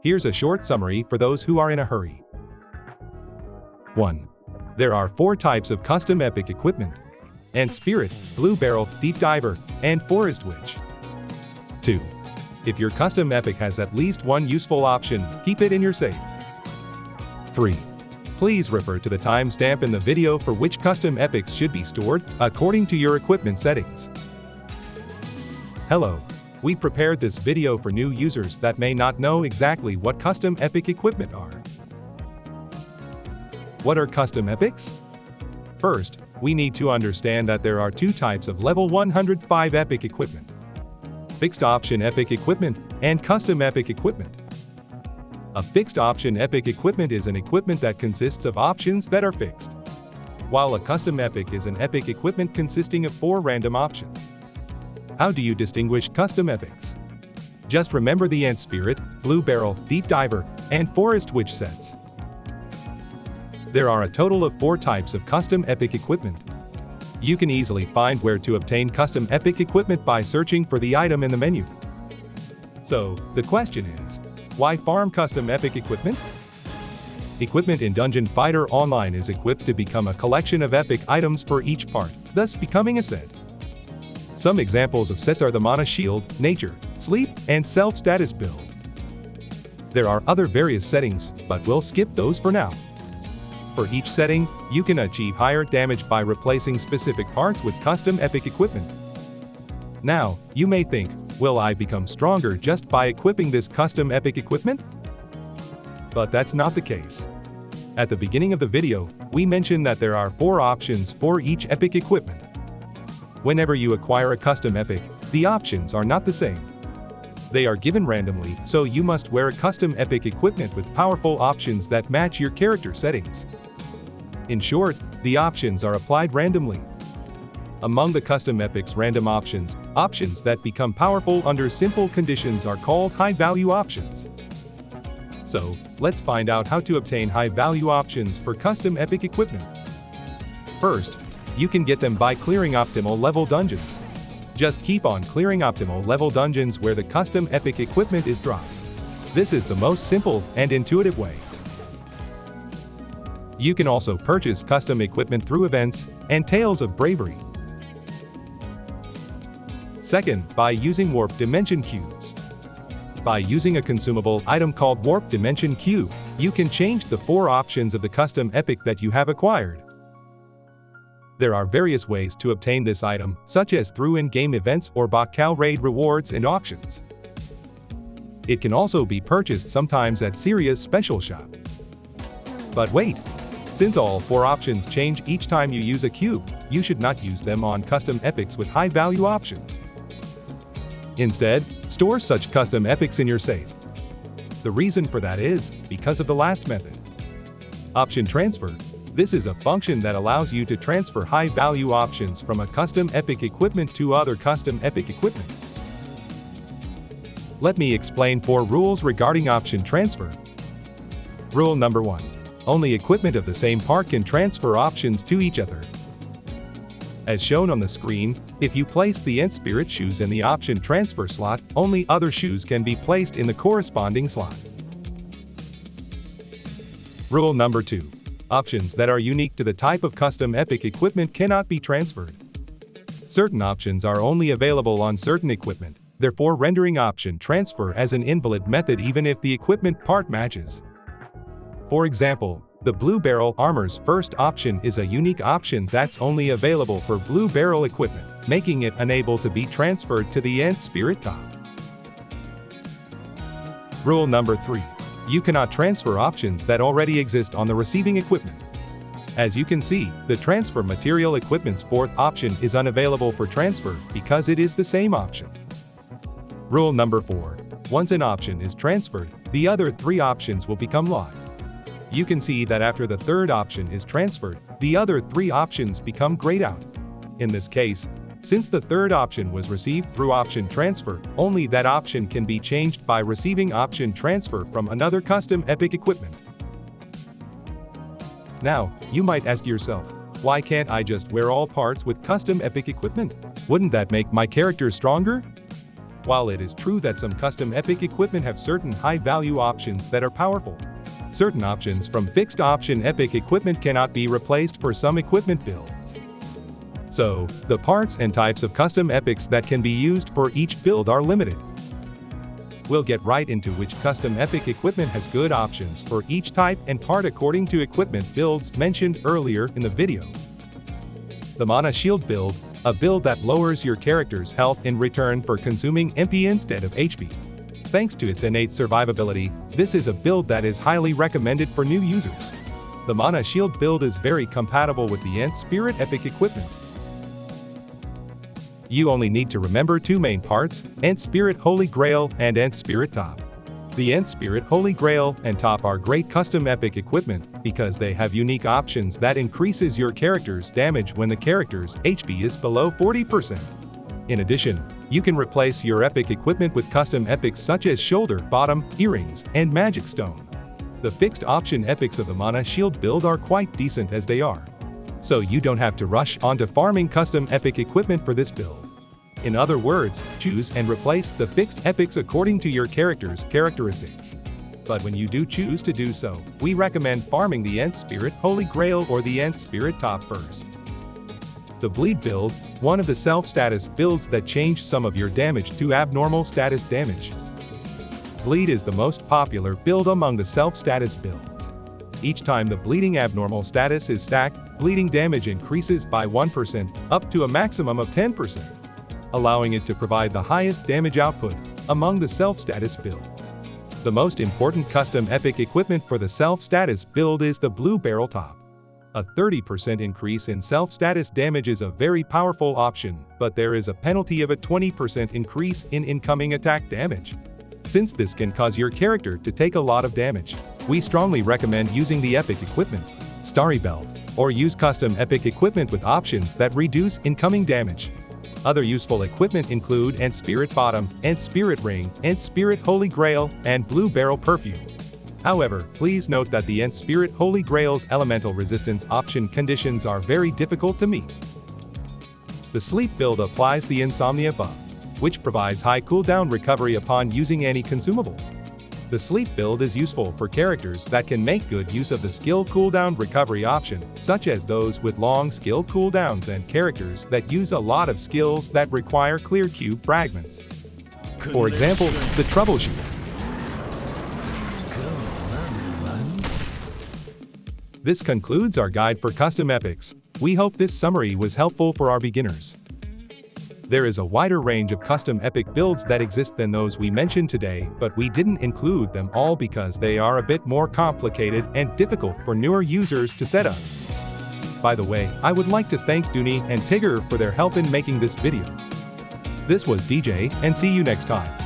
Here's a short summary for those who are in a hurry. 1. There are 4 types of custom epic equipment: Ant Spirit, Blue Barrel, Deep Diver, and Forest Witch. 2. If your custom epic has at least one useful option, keep it in your safe. 3. Please refer to the timestamp in the video for which custom epics should be stored according to your equipment settings. Hello. We prepared this video for new users that may not know exactly what custom epic equipment are. What are custom epics? First, we need to understand that there are 2 types of level 105 epic equipment: fixed option epic equipment and custom epic equipment. A fixed option epic equipment is an equipment that consists of options that are fixed, while a custom epic is an epic equipment consisting of 4 random options. How do you distinguish custom epics? Just remember the Ant Spirit, Blue Barrel, Deep Diver, and Forest Witch sets. There are a total of 4 types of custom epic equipment. You can easily find where to obtain custom epic equipment by searching for the item in the menu. So, the question is, why farm custom epic equipment? Equipment in Dungeon Fighter Online is equipped to become a collection of epic items for each part, thus becoming a set. Some examples of sets are the Mana Shield, Nature, Sleep, and Self-Status build. There are other various settings, but we'll skip those for now. For each setting, you can achieve higher damage by replacing specific parts with custom epic equipment. Now, you may think, will I become stronger just by equipping this custom epic equipment? But that's not the case. At the beginning of the video, we mentioned that there are 4 options for each epic equipment. Whenever you acquire a custom epic, the options are not the same. They are given randomly, so you must wear a custom epic equipment with powerful options that match your character settings. In short, the options are applied randomly. Among the custom epic's random options, options that become powerful under simple conditions are called high-value options. So, let's find out how to obtain high-value options for custom epic equipment. First, you can get them by clearing optimal level dungeons. Just keep on clearing optimal level dungeons where the custom epic equipment is dropped. This is the most simple and intuitive way. You can also purchase custom equipment through events and Tales of Bravery. Second, by using Warp Dimension Cubes. By using a consumable item called Warp Dimension Cube, you can change the 4 options of the custom epic that you have acquired. There are various ways to obtain this item, such as through in-game events or Baccao raid rewards and auctions. It can also be purchased sometimes at Syria's special shop. But wait! Since all 4 options change each time you use a cube, you should not use them on custom epics with high-value options. Instead, store such custom epics in your safe. The reason for that is because of the last method. Option transfer. This is a function that allows you to transfer high-value options from a custom epic equipment to other custom epic equipment. Let me explain 4 rules regarding option transfer. Rule number 1. Only equipment of the same part can transfer options to each other. As shown on the screen, if you place the Ant Spirit shoes in the option transfer slot, only other shoes can be placed in the corresponding slot. Rule number 2. Options that are unique to the type of custom epic equipment cannot be transferred. Certain options are only available on certain equipment, therefore rendering option transfer as an invalid method even if the equipment part matches. For example, the Blue Barrel armor's first option is a unique option that's only available for Blue Barrel equipment, making it unable to be transferred to the Ant Spirit top. Rule number 3. You cannot transfer options that already exist on the receiving equipment. As you can see, the transfer material equipment's 4th option is unavailable for transfer because it is the same option. Rule number 4. Once an option is transferred, the other 3 options will become locked. You can see that after the 3rd option is transferred, the other 3 options become grayed out. In this case, since the 3rd option was received through option transfer, only that option can be changed by receiving option transfer from another custom epic equipment. Now, you might ask yourself, why can't I just wear all parts with custom epic equipment? Wouldn't that make my character stronger? While it is true that some custom epic equipment have certain high-value options that are powerful, certain options from fixed option epic equipment cannot be replaced for some equipment builds. So, the parts and types of custom epics that can be used for each build are limited. We'll get right into which custom epic equipment has good options for each type and part according to equipment builds mentioned earlier in the video. The Mana Shield build, a build that lowers your character's health in return for consuming MP instead of HP. Thanks to its innate survivability, this is a build that is highly recommended for new users. The Mana Shield build is very compatible with the Ent Spirit epic equipment. You only need to remember two main parts, Ent Spirit Holy Grail and Ent Spirit Top. The Ent Spirit Holy Grail and Top are great custom epic equipment because they have unique options that increases your character's damage when the character's HP is below 40%. In addition, you can replace your epic equipment with custom epics such as shoulder, bottom, earrings, and magic stone. The fixed option epics of the Mana Shield build are quite decent as they are, so you don't have to rush onto farming custom epic equipment for this build. In other words, choose and replace the fixed epics according to your character's characteristics. But when you do choose to do so, we recommend farming the Ent Spirit Holy Grail or the Ent Spirit Top first. The Bleed build, one of the self-status builds that change some of your damage to abnormal status damage. Bleed is the most popular build among the self-status builds. Each time the bleeding abnormal status is stacked, bleeding damage increases by 1% up to a maximum of 10%, allowing it to provide the highest damage output among the self-status builds. The most important custom epic equipment for the self-status build is the Blue Barrel Top. A 30% increase in self-status damage is a very powerful option, but there is a penalty of a 20% increase in incoming attack damage. Since this can cause your character to take a lot of damage, we strongly recommend using the epic equipment, Starry Belt, or use custom epic equipment with options that reduce incoming damage. Other useful equipment include Ent Spirit Bottom, Ent Spirit Ring, Ent Spirit Holy Grail, and Blue Barrel Perfume. However, please note that the Ent Spirit Holy Grail's elemental resistance option conditions are very difficult to meet. The Sleep build applies the Insomnia buff, which provides high cooldown recovery upon using any consumable. The Sleep build is useful for characters that can make good use of the skill cooldown recovery option, such as those with long skill cooldowns and characters that use a lot of skills that require clear cube fragments. For example, the Troubleshooter. This concludes our guide for custom epics. We hope this summary was helpful for our beginners. There is a wider range of custom epic builds that exist than those we mentioned today, but we didn't include them all because they are a bit more complicated and difficult for newer users to set up. By the way, I would like to thank Dooney and Tigger for their help in making this video. This was DJ, and see you next time.